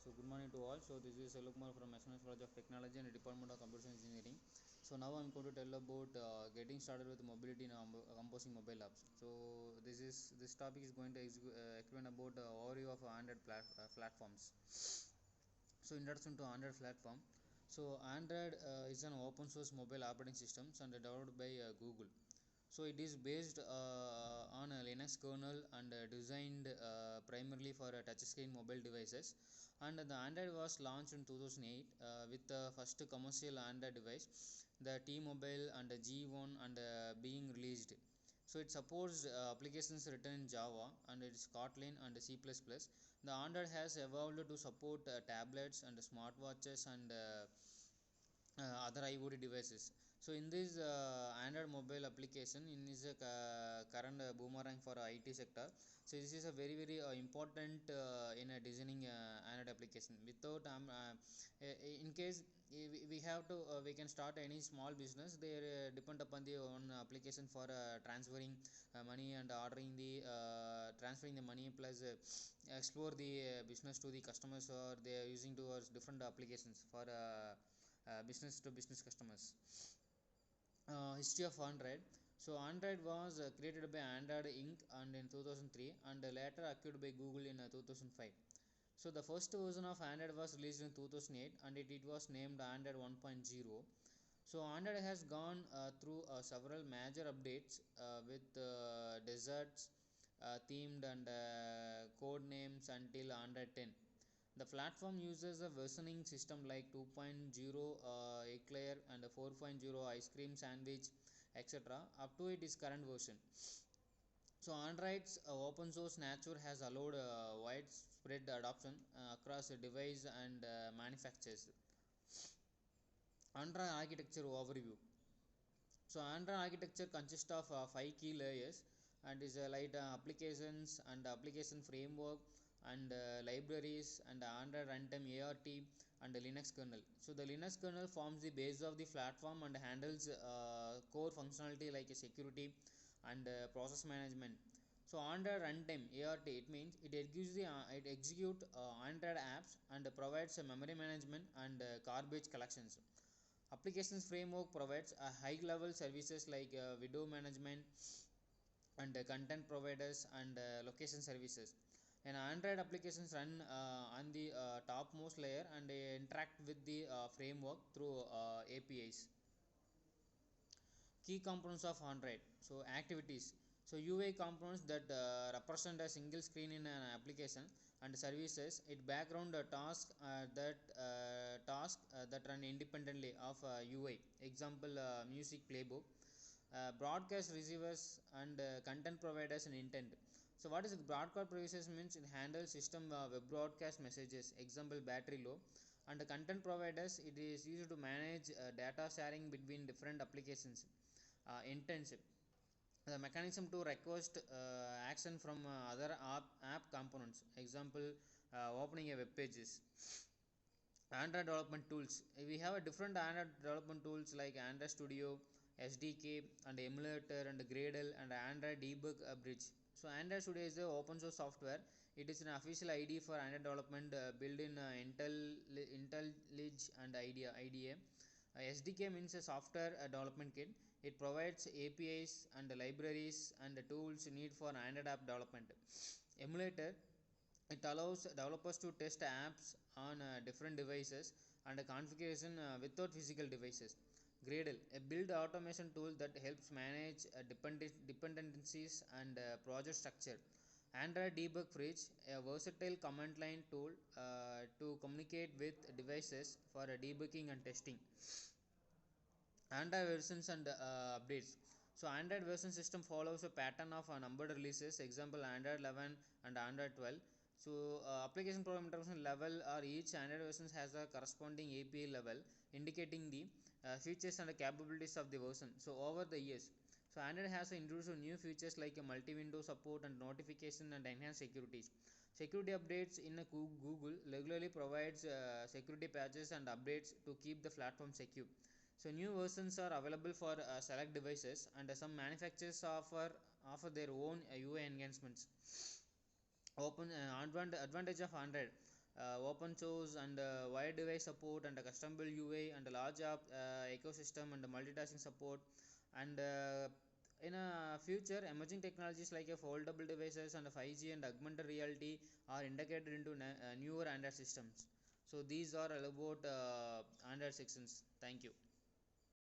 So good morning to all. So this is Selukmar from SNS College of Technology and Department of Computer Engineering. So now I'm going to tell about getting started with mobility in composing mobile apps. So this topic is going to explain about overview of Android platforms. So introduction to Android platform. So Android is an open source mobile operating system and developed by Google. So it is based on a Linux kernel and designed primarily for touchscreen mobile devices. And the Android was launched in 2008 with the first commercial Android device, the T-Mobile and the G1, and being released. So it supports applications written in Java and it's Kotlin and C++. The Android has evolved to support tablets and smartwatches and other IoT devices. So in this Android mobile application is a current boomerang for IT sector. So this is a very important in designing Android application. Without in case we have to we can start any small business, they depend upon the own application for transferring money and ordering the transferring the money, plus explore the business to the customers, or they are using towards different applications for business to business customers. History of Android. So Android was created by Android Inc. and in 2003 and later acquired by Google in 2005. So the first version of Android was released in 2008 and it was named Android 1.0. So Android has gone through several major updates with deserts themed and code names until Android 10. The platform uses a versioning system like 2.0 Éclair and 4.0 ice cream sandwich, etc. up to its current version. So Android's open source nature has allowed widespread adoption across device and manufacturers. Android architecture overview. So Android architecture consists of 5 key layers and is like applications and application framework and libraries and Android runtime ART and Linux kernel. So the Linux kernel forms the base of the platform and handles core functionality like security and process management. So Android runtime ART, it means it execute Android apps and provides memory management and garbage collections. Applications framework provides a high level services like window management and content providers and location services. And Android applications run on the topmost layer and interact with the framework through APIs. Key components of Android. So activities. So UI components that represent a single screen in an application and services. It background tasks that run independently of UI. Example, music playbook. Broadcast receivers and content providers and intent. So what is it? Broadcast providers means it handles system web broadcast messages. Example, battery low. And the content providers, it is used to manage data sharing between different applications. Intents, the mechanism to request action from other app components. Example, opening a web pages. Android development tools. We have a different Android development tools like Android Studio, SDK and emulator and Gradle and Android debug bridge. So Android Studio is a open source software. It is an official IDE for Android development built in IntelliJ and IDEA. SDK means a software development kit. It provides APIs and libraries and the tools needed for Android app development. Emulator, it allows developers to test apps on different devices and configuration without physical devices. Gradle, a build automation tool that helps manage dependencies and project structure. Android debug bridge, a versatile command line tool to communicate with devices for debugging and testing. Android versions and updates. So Android version system follows a pattern of numbered releases. Example, Android 11 and Android 12. So application program interface level or each Android version has a corresponding API level indicating the features and capabilities of the version. So over the years, so Android has introduced new features like a multi-window support and notification and enhanced securities. Security updates in Google regularly provides security patches and updates to keep the platform secure. So new versions are available for select devices and some manufacturers offer their own UI enhancements. Advantage of Android. open source and wide device support and a custom build UI and a large app ecosystem and multitasking support and in a future emerging technologies like a foldable devices and 5G and augmented reality are integrated into newer Android systems. So these are all about Android sections. Thank you.